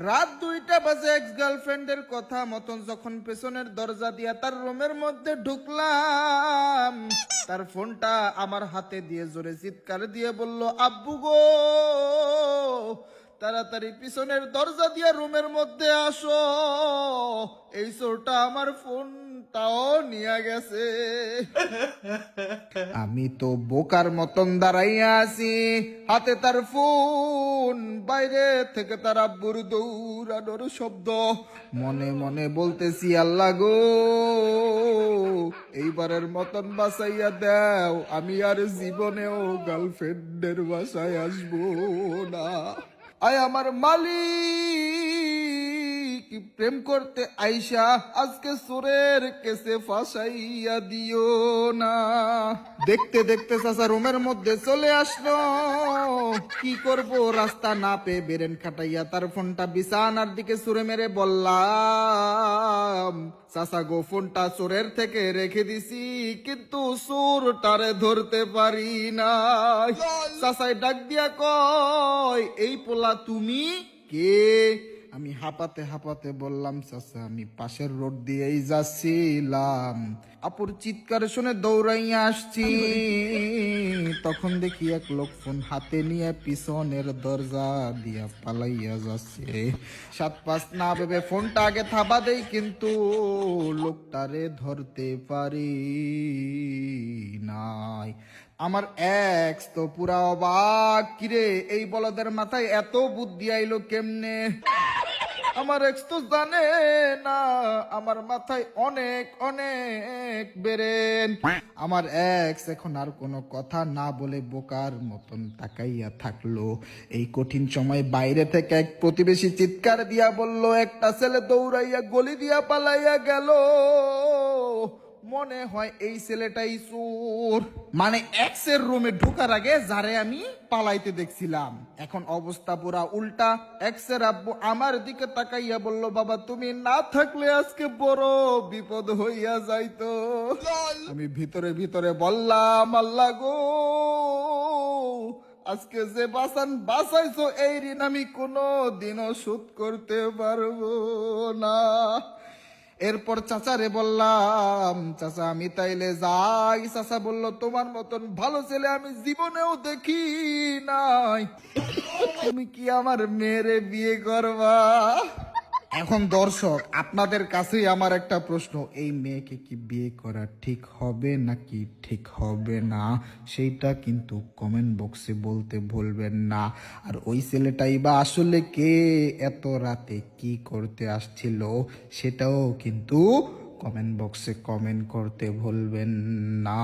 রাত 2টা বাজে এক্স গার্লফ্রেন্ডের কথা মতন যখন পেছনের দরজা দিয়া তার রুমের মধ্যে ঢুকলাম, তার ফোনটা আমার হাতে দিয়ে জোরে চিৎকার দিয়ে বলল, আব্বু গো তাড়াতাড়ি পিছনের দরজা দিয়া রুমের মধ্যে আসো, এই চোরটা আমার ফোনটাও নিয়ে গেছে। আমি তো বোকার মতন দাঁড়াইয়া আছি, হাতে তার ফোন, বাইরে থেকে তার আব্বুর দৌড়ানোর শব্দ। মনে মনে বলতেছি, আল্লাহ গো এইবারের মতন বাঁচাইয়া দাও, আমি আর জীবনেও গার্লফ্রেন্ডের বাসায় আসবো না। আয় আমার মালিক, প্রেম করতে আইসা আজকে চোরের কেসে ফাঁসাইয়া দিও না। দেখতে দেখতে চাচা রুমের মধ্যে চলে আসলো। কি করব, রাস্তা না পেয়ে বেরেন খাটাইয়া তার ফোনটা বিছানার দিকে ছুঁড়ে মেরে বললাম, চাচা গো ফোনটা চোরের থেকে রেখে দিছি, কিন্তু চোরটারে ধরতে পারি না। চাচাই ডাক দিয়া কয়, এই পোলা তুমি কে? আমি হাঁপাতে হাঁপাতে বললাম, চাচা আমি পাশের রোড দিয়েই যাচ্ছিলাম, আপুর চিৎকার শুনে দৌড়াইয়া আসছি, তখন দেখি এক লোক ফোন হাতে নিয়ে পিছনের দরজা দিয়া পালাইয়া যাচ্ছে। 7-5 না ভেবে ফোনটা আগে থাবা দেই, কিন্তু লোকটারে ধরতে পারি নাই। আমার এক্স তো পুরা অবাক, কিরে এই বলদের মাথায় এত বুদ্ধি আইলো কেমনে? আমার এক্স তো জানে না আমার মাথায় অনেক অনেক বেরেন। আমার এক্স এখন আর কোনো কথা না বলে বোকার মতন তাকাইয়া থাকলো। এই কঠিন সময় বাইরে থেকে এক প্রতিবেশী চিৎকার দিয়া বলল, একটা ছেলে দৌড়াইয়া গলি দিয়া পালাইয়া গেল, মনে হয় এই ছেলেটাই চোর। মানে এক্সের রুমে ঢোকার আগে যারে আমি পালাইতে দেখছিলাম, এখন অবস্থা পুরা উল্টা। এক্সের আব্বু আমার দিকে তাকাইয়া বলল, বাবা তুমি না থাকলে আজকে বড় বিপদ হইয়া যাইতো। আমি ভিতরে ভিতরে বললাম, আল্লাহ গো আজকে যে বাঁচাইছো এই ঋণ আমি কোনো দিনও শোধ করতে পারবো না। এরপর চাচারে বললাম, চাচা আমি তাইলে যাই? চাচা বলল, তোমার মতন ভালো ছেলে আমি জীবনেও দেখি নাই, তুমি কি আমার মেয়েরে বিয়ে করবা? এখন দর্শক আপনাদের কাছেই আমার একটা প্রশ্ন, এই মেয়েকে কি বিয়ে করা ঠিক হবে নাকি ঠিক হবে না, সেইটা কিন্তু কমেন্ট বক্সে বলতে ভুলবেন না। আর ওই ছেলেটাই বা আসলে কে, এত রাতে কি করতে আসছিল, সেটাও কিন্তু কমেন্ট বক্সে কমেন্ট করতে ভুলবেন না।